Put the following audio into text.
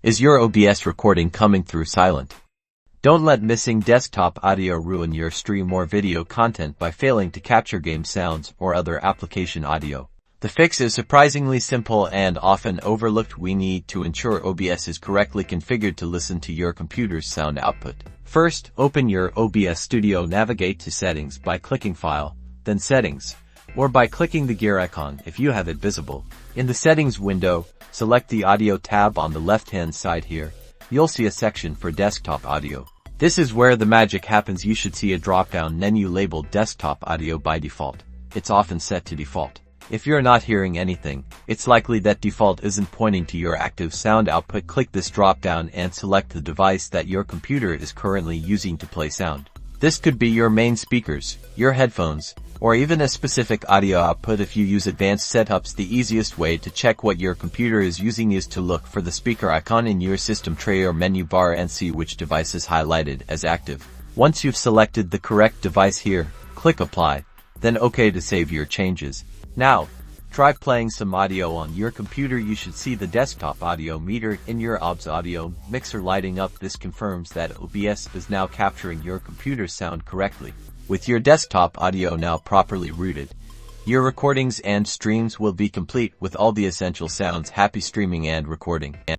Is your OBS recording coming through silent? Don't let missing desktop audio ruin your stream or video content by failing to capture game sounds or other application audio. The fix is surprisingly simple and often overlooked. We need to ensure OBS is correctly configured to listen to your computer's sound output. First, open your OBS Studio. Navigate to Settings by clicking File, then Settings, or by clicking the gear icon if you have it visible. In the Settings window, select the Audio tab on the left-hand side here. You'll see a section for desktop audio. This is where the magic happens. You should see a drop-down menu labeled Desktop Audio by default. It's often set to default. If you're not hearing anything, it's likely that default isn't pointing to your active sound output. Click this drop-down and select the device that your computer is currently using to play sound. This could be your main speakers, your headphones, or even a specific audio output. If you use advanced setups, the easiest way to check what your computer is using is to look for the speaker icon in your system tray or menu bar and see which device is highlighted as active. Once you've selected the correct device here, click Apply, then OK to save your changes. Now, try playing some audio on your computer. You should see the desktop audio meter in your OBS audio mixer lighting up. This confirms that OBS is now capturing your computer's sound correctly. With your desktop audio now properly routed, your recordings and streams will be complete with all the essential sounds. Happy streaming and recording.